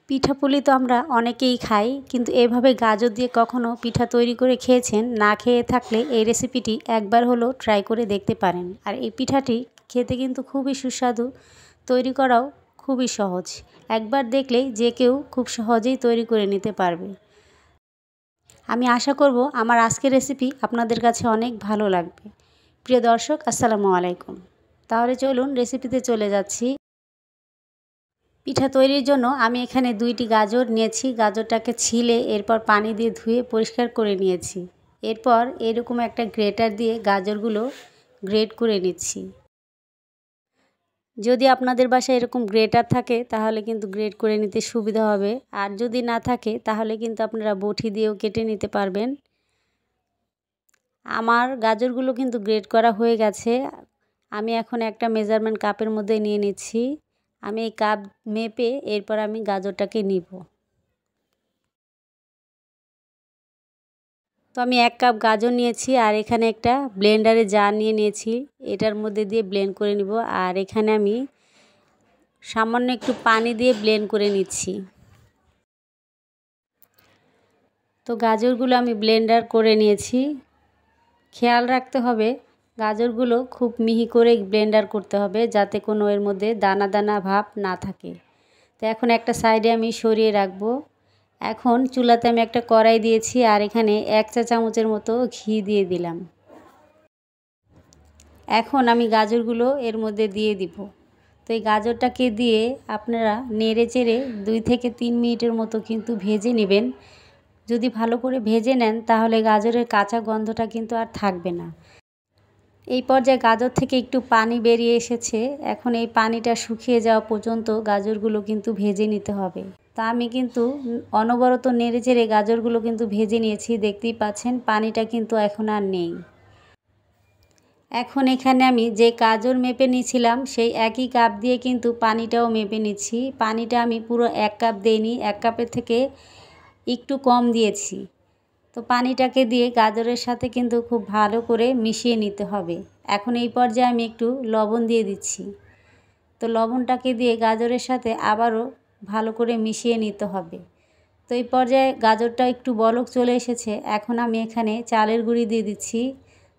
পিঠাপুলি তো আমরা অনেকেই খাই, কিন্তু এভাবে গাজর দিয়ে কখনো পিঠা তৈরি করে খেয়েছেন? না খেয়ে থাকলে এই রেসিপিটি একবার হলেও ট্রাই করে দেখতে পারেন। আর এই পিঠাটি খেতে কিন্তু খুবই সুস্বাদু, তৈরি করাও খুবই সহজ। একবার দেখলেই যে কেউ খুব সহজেই তৈরি করে নিতে পারবে। আমি আশা করব আমার আজকের রেসিপি আপনাদের কাছে অনেক ভালো লাগবে। প্রিয় দর্শক, আসসালামু আলাইকুম। তাহলে চলুন রেসিপিতে চলে যাচ্ছি। পিঠা তৈরির জন্য আমি এখানে 2টি গাজর নিয়েছি। গাজরটাকে ছিলে এরপর পানি দিয়ে ধুয়ে পরিষ্কার করে নিয়েছি। এরপর এরকম একটা গ্রেটার দিয়ে গাজরগুলো গ্রেট করে নিচ্ছি। যদি আপনাদের বাসায় এরকম গ্রেটার থাকে তাহলে কিন্তু গ্রেট করে নিতে সুবিধা হবে, আর যদি না থাকে তাহলে কিন্তু আপনারা বটি দিয়েও কেটে নিতে পারবেন। আমার গাজরগুলো কিন্তু গ্রেট করা হয়ে গেছে। আমি এখন একটা মেজারমেন্ট কাপের মধ্যে নিয়ে নিচ্ছি। আমি এই কাপ মেপে এরপর আমি গাজরটাকে নিব। তো আমি 1 কাপ গাজর নিয়েছি, আর এখানে একটা ব্লেন্ডারে জার নিয়ে নিয়েছি। এটার মধ্যে দিয়ে ব্লেন্ড করে নিব। আর এখানে আমি সামান্য একটু পানি দিয়ে ব্লেন্ড করে নিচ্ছি। তো গাজরগুলো আমি ব্লেন্ডার করে নিয়েছি। খেয়াল রাখতে হবে গাজরগুলো খুব মিহি করে ব্লেন্ডার করতে হবে, যাতে কোনো এর মধ্যে দানা দানা ভাব না থাকে। তো এখন একটা সাইডে আমি সরিয়ে রাখবো। এখন চুলাতে আমি একটা কড়াই দিয়েছি, আর এখানে 1 চা চামচের মতো ঘি দিয়ে দিলাম। এখন আমি গাজরগুলো এর মধ্যে দিয়ে দিব। তো এই গাজরটাকে দিয়ে আপনারা নেড়ে চেড়ে 2 থেকে 3 মিনিটের মতো কিন্তু ভেজে নেবেন। যদি ভালো করে ভেজে নেন তাহলে গাজরের কাঁচা গন্ধটা কিন্তু আর থাকবে না। এই পর্যায়ে গাজর থেকে একটু পানি বেরিয়ে এসেছে। এখন এই পানিটা শুকিয়ে যাওয়া পর্যন্ত গাজরগুলো কিন্তু ভেজে নিতে হবে। তা আমি কিন্তু অনবরত নেড়েচেড়ে গাজরগুলো কিন্তু ভেজে নিয়েছি। দেখতেই পাচ্ছেন পানিটা কিন্তু এখন আর নেই। এখন এখানে আমি যে গাজর মেপে নিয়েছিলাম সেই একই কাপ দিয়ে কিন্তু পানিটাও মেপে নিচ্ছি। পানিটা আমি পুরো 1 কাপ দেইনি, 1 কাপের থেকে একটু কম দিয়েছি। তো পানিটাকে দিয়ে গাজরের সাথে কিন্তু খুব ভালো করে মিশিয়ে নিতে হবে। এখন এই পর্যায়ে আমি একটু লবণ দিয়ে দিচ্ছি। তো লবণটাকে দিয়ে গাজরের সাথে আবারও ভালো করে মিশিয়ে নিতে হবে। তো এই পর্যায়ে গাজরটা একটু বলক চলে এসেছে। এখন আমি এখানে চালের গুঁড়ি দিয়ে দিচ্ছি।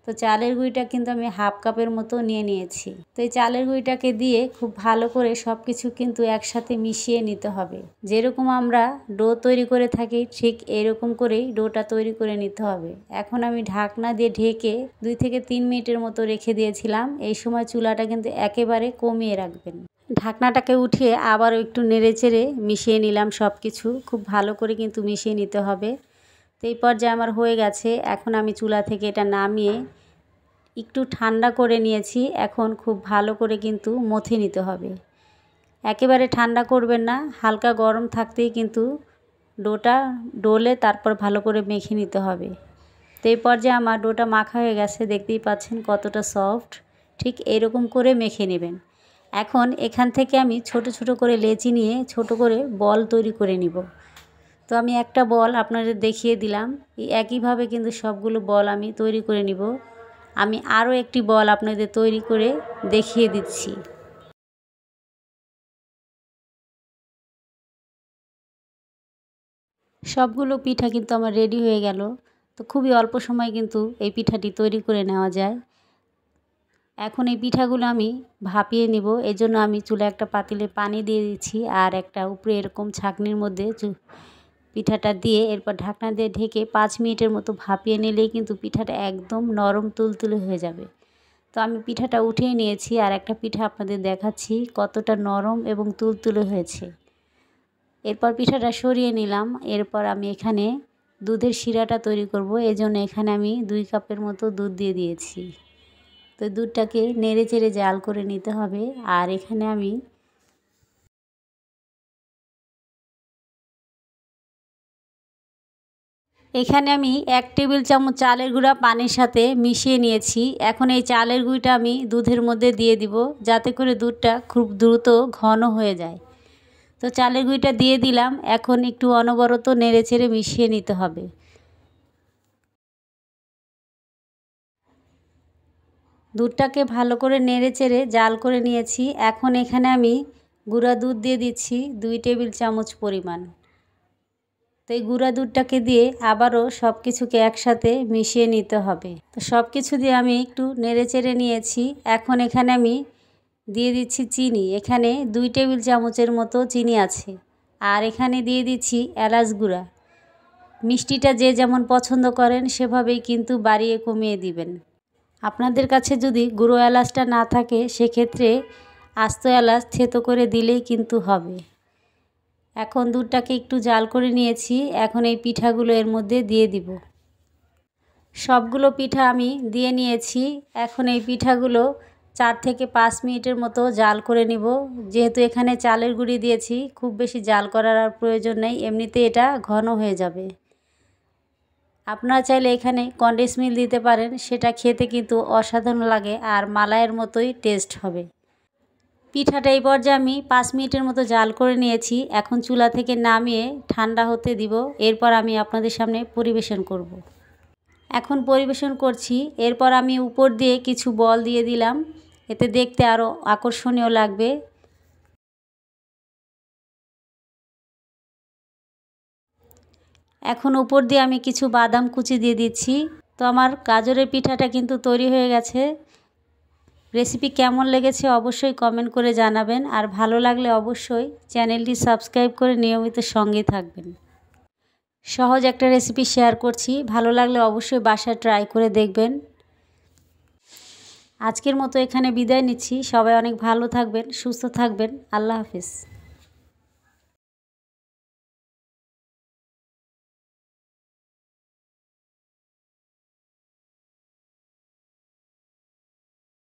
তো চালের গুঁড়িটা কিন্তু আমি 1/2 কাপের মতো নিয়ে নিয়েছি। তো এই চালের গুঁড়িটাকে দিয়ে খুব ভালো করে সব কিছু কিন্তু একসাথে মিশিয়ে নিতে হবে। যেরকম আমরা ডো তৈরি করে থাকি ঠিক এরকম করেই ডোটা তৈরি করে নিতে হবে। এখন আমি ঢাকনা দিয়ে ঢেকে 2 থেকে 3 মিনিটের মতো রেখে দিয়েছিলাম। এই সময় চুলাটা কিন্তু একেবারে কমিয়ে রাখবেন। ঢাকনাটাকে উঠিয়ে আবারও একটু নেড়েচেড়ে মিশিয়ে নিলাম সব কিছু। খুব ভালো করে কিন্তু মিশিয়ে নিতে হবে। তো এই পর্যায়ে আমার হয়ে গেছে। এখন আমি চুলা থেকে এটা নামিয়ে একটু ঠান্ডা করে নিয়েছি। এখন খুব ভালো করে কিন্তু মথে নিতে হবে। একেবারে ঠান্ডা করবেন না, হালকা গরম থাকতেই কিন্তু ডোটা ডলে তারপর ভালো করে মেখে নিতে হবে। তো এই পর্যায়ে আমার ডোটা মাখা হয়ে গেছে। দেখতেই পাচ্ছেন কতটা সফট। ঠিক এরকম করে মেখে নেবেন। এখন এখান থেকে আমি ছোট ছোট করে লেচি নিয়ে ছোট করে বল তৈরি করে নিব। তো আমি একটা বল আপনাদের দেখিয়ে দিলাম। এই একইভাবে কিন্তু সবগুলো বল আমি তৈরি করে নিব। আমি আরও একটি বল আপনাদের তৈরি করে দেখিয়ে দিচ্ছি। সবগুলো পিঠা কিন্তু আমার রেডি হয়ে গেল। তো খুবই অল্প সময় কিন্তু এই পিঠাটি তৈরি করে নেওয়া যায়। এখন এই পিঠাগুলো আমি ভাপিয়ে নিব। এজন্য আমি চুলায় একটা পাতিলে পানি দিয়ে দিচ্ছি, আর একটা উপরে এরকম ছাঁকনির মধ্যে পিঠাটা দিয়ে এরপর ঢাকনা দিয়ে ঢেকে 5 মিনিটের মতো ভাপিয়ে নিলেই কিন্তু পিঠাটা একদম নরম তুলতুলে হয়ে যাবে। তো আমি পিঠাটা উঠিয়ে নিয়েছি, আর একটা পিঠা আপনাদের দেখাচ্ছি কতটা নরম এবং তুলতুলে হয়েছে। এরপর পিঠাটা সরিয়ে নিলাম। এরপর আমি এখানে দুধের শিরাটা তৈরি করব। এজন্য এখানে আমি 2 কাপের মতো দুধ দিয়ে দিয়েছি। তো দুধটাকে নেড়ে চেড়ে জাল করে নিতে হবে। আর এখানে আমি এখানে 1 টেবিল চামচ চালের গুঁড়া পানির সাথে মিশিয়ে নিয়েছি। এখন এই চালের গুঁড়িটা আমি দুধের মধ্যে দিয়ে দিব, যাতে করে দুধটা খুব দ্রুত ঘন হয়ে যায়। তো চালের গুঁড়িটা দিয়ে দিলাম। এখন একটু অনবরত নেড়ে চেড়ে মিশিয়ে নিতে হবে। দুধটাকে ভালো করে নেড়ে চেড়ে জাল করে নিয়েছি। এখন এখানে আমি গুঁড়া দুধ দিয়ে দিচ্ছি 2 টেবিল চামচ পরিমাণ। তো এই গুঁড়া দুধটাকে দিয়ে আবারও সব কিছুকে একসাথে মিশিয়ে নিতে হবে। তো সব কিছু দিয়ে আমি একটু নেড়েচেড়ে নিয়েছি। এখন এখানে আমি দিয়ে দিচ্ছি চিনি। এখানে 2 টেবিল চামচের মতো চিনি আছে। আর এখানে দিয়ে দিচ্ছি এলাচ গুঁড়া। মিষ্টিটা যে যেমন পছন্দ করেন সেভাবেই কিন্তু বাড়িয়ে কমিয়ে দিবেন। আপনাদের কাছে যদি গুঁড়ো এলাচটা না থাকে সেক্ষেত্রে আস্ত এলাচ থেতো করে দিলেই কিন্তু হবে। এখন দুধটাকে একটু জাল করে নিয়েছি। এখন এই পিঠাগুলো এর মধ্যে দিয়ে দিব। সবগুলো পিঠা আমি দিয়ে নিয়েছি। এখন এই পিঠাগুলো 4 থেকে 5 মিনিটের মতো জাল করে নিব। যেহেতু এখানে চালের গুঁড়ি দিয়েছি, খুব বেশি জাল করার আর প্রয়োজন নেই, এমনিতে এটা ঘন হয়ে যাবে। আপনারা চাইলে এখানে কনডেন্স মিল্ক দিতে পারেন, সেটা খেতে কিন্তু অসাধারণ লাগে আর মালাইয়ের মতোই টেস্ট হবে। পিঠাটা এই পর্যায়ে আমি 5 মিনিটের মতো জাল করে নিয়েছি। এখন চুলা থেকে নামিয়ে ঠান্ডা হতে দিব। এরপর আমি আপনাদের সামনে পরিবেশন করব। এখন পরিবেশন করছি। এরপর আমি উপর দিয়ে কিছু বল দিয়ে দিলাম, এতে দেখতে আরও আকর্ষণীয় লাগবে। এখন উপর দিয়ে আমি কিছু বাদাম কুচি দিয়ে দিচ্ছি। তো আমার গাজরের পিঠাটা কিন্তু তৈরি হয়ে গেছে। রেসিপি কেমন লেগেছে অবশ্যই কমেন্ট করে জানাবেন, আর ভালো লাগলে অবশ্যই চ্যানেলটি সাবস্ক্রাইব করে নিয়মিত সঙ্গে থাকবেন। সহজ একটা রেসিপি শেয়ার করছি, ভালো লাগলে অবশ্যই বাসায় ট্রাই করে দেখবেন। আজকের মতো এখানে বিদায় নিচ্ছি। সবাই অনেক ভালো থাকবেন, সুস্থ থাকবেন। আল্লাহ হাফেজ।